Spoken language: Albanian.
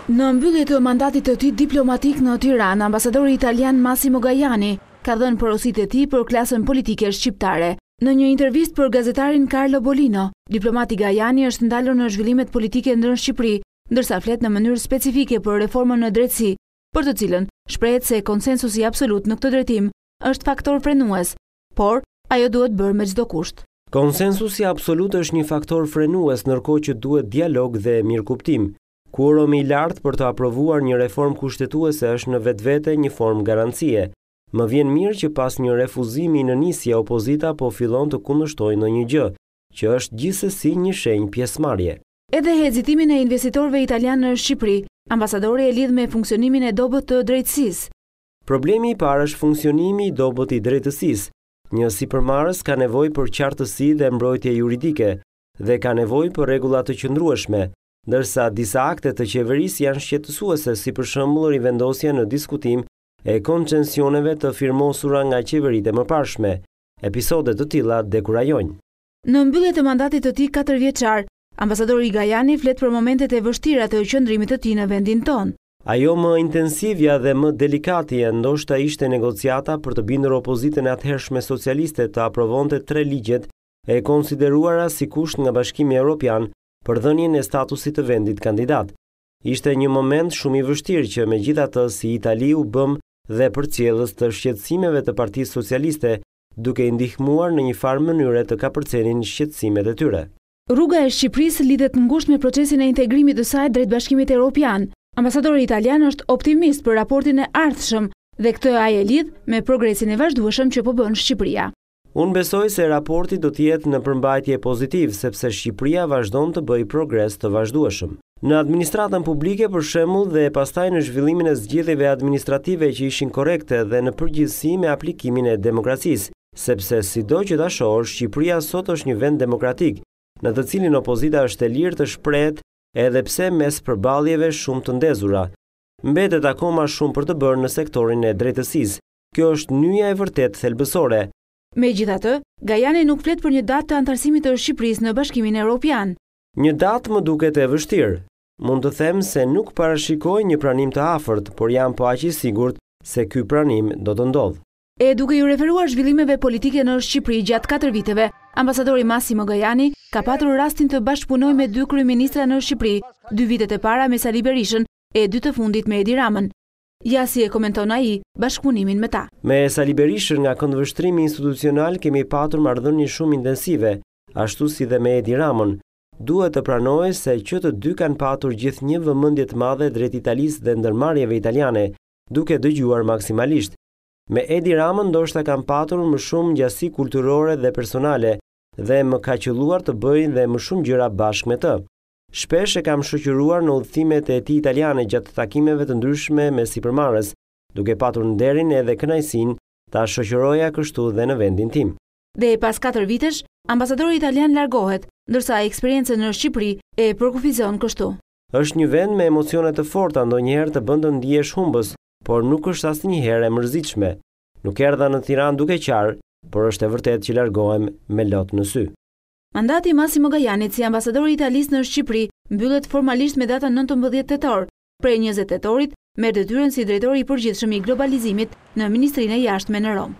Në mbyllje të mandatit të tij diplomatik në Tiranë, ambasadori italian Massimo Gajani ka dhënë porositë e tij për klasën politike shqiptare. Në një intervistë për gazetarin Carlo Bolino, diplomati Gajani është ndalur në zhvillimet politike në Shqipëri, ndërsa flet në mënyrë specifike për reformën në drejtësi, për të cilën shprehet se konsensusi absolut në këtë drejtim është faktor frenues, por ajo duhet bërë me çdo kusht. Konsensusi absolut është një faktor frenues, ndërkohë që duhet dialog dhe mirëkuptim. Kuoromi i lartë për të aprovuar një reformë kushtetuese është në vetvete një formë garancie. Më vjen mirë që pas një refuzimi në nisje opozita po fillon të kundërshtojë ndonjë gjë, që është gjithsesi një shenjë pjesëmarrje. Edhe hezitimin e investitorëve italianë në Shqipëri, ambasadori e lidh me funksionimin e dobët të drejtësisë. Problemi i parë është funksionimi i dobët i drejtësisë. Një sipërmarrës ka nevojë për qartësi dhe mbrojtje juridike dhe ka nevojë për rregulla të qëndrueshme, ndërsa disa akte të qeverisë janë shqetësuese, si për shembull rivendosja në diskutim e koncesioneve të firmosura nga qeveritë e mëparshme. Episode të tilla dekurajojnë. Në mbyllje të mandatit të tij 4 vjeçar, ambasadori Gajani flet për momentet e vështira të qëndrimit të tij në vendin tonë. Ajo më intensivja dhe më delikatja ndoshta ishte negociata për të bindur opozitën e atëhershme socialiste të aprovonte 3 ligjet e konsideruara si kusht nga Bashkimi Evropian për dhënien e statusit të vendit kandidat. Ishte një moment shumë i vështirë që megjithatë si Itali u bëm dhe përcjellës të shqetësimeve të Partisë Socialiste, duke i ndihmuar në një farë mënyre të kapërcenin shqetësimet e tyre. Rruga e Shqipërisë lidhet ngushtë me procesin e integrimit të saj drejt Bashkimit Evropian. Ambasadori italian është optimist për raportin e ardhshëm dhe këtë ai e lidh me progresin e vazhdueshëm që po bën Shqipëria. Unë besoj se raporti do të jetë në përmbajtje pozitiv, sepse Shqipëria vazhdon të bëjë progres të vazhdueshëm. Në administratën publike për shembull dhe pastaj në zhvillimin e zgjedhjeve administrative që ishin korrekte dhe në përgjithësi me aplikimin e demokracisë, sepse sido që ta shohësh, Shqipëria sot është një vend demokratik, në të cilin opozita është e lirë të shprehet edhe pse mes përballjeve shumë të ndezura. Mbetet akoma shumë për të bërë në sektorin e drejtësisë. Kjo është nyja e vërtet thelbësore. Megjithatë, Gajani nuk flet për një datë të antarësimit të Shqipërisë në Bashkimin Evropian. Një datë më duket e vështirë. Mund të them se nuk parashikoj një pranim të afërt, por jam po aq i sigurt se ky pranim do të ndodhë. E duke ju referuar zhvillimeve politike në Shqipëri gjatë 4 viteve, ambasadori Massimo Gajani ka patur rastin të bashkëpunojë me 2 kryeministra në Shqipëri, 2 vitet e para me Sali Berishën e 2 të fundit me Edi Ramën. Ja si e komenton ai bashkëpunimin me ta. Me Sali Berishën nga këndvështrimi institucional kemi patur marrëdhënie shumë intensive, ashtu si dhe me Edi Ramën. Duhet të pranohet se që të dy kanë patur gjithnjë vëmendje të madhe drejt Italisë dhe ndërmarrjeve italiane, duke dëgjuar maksimalisht. Me Edi Ramën ndoshta kam patur më shumë ngjasi kulturore dhe personale dhe më ka qelluar të bëj dhe më shumë gjëra bashkë me të. Shpesh e kam shoqëruar në udhëtimet e tij italiane gjatë takimeve të ndryshme me sipërmarrës, duke patur nderin edhe kënaqësinë ta shoqëroja kështu dhe në vendin tim. Dhe pas 4 vitesh, ambasadori italian largohet, ndërsa eksperiencën në Shqipëri e përkufizon kështu. Është një vend me emocione të forta, ndonjëherë të bën të ndihesh humbës, por nuk është asnjëherë e mërzitshme. Nuk erdha në Tiranë duke qarë, por është e vërtetë që largohem me lot në sy. Mandati Massimo Gajanit si ambasador i Italisë në Shqipëri mbyllet formalisht me datën 19 tetor. Prej 20 tetorit merr detyrën si drejtori i përgjithshëm i globalizimit në Ministrinë e Jashtme në Rom.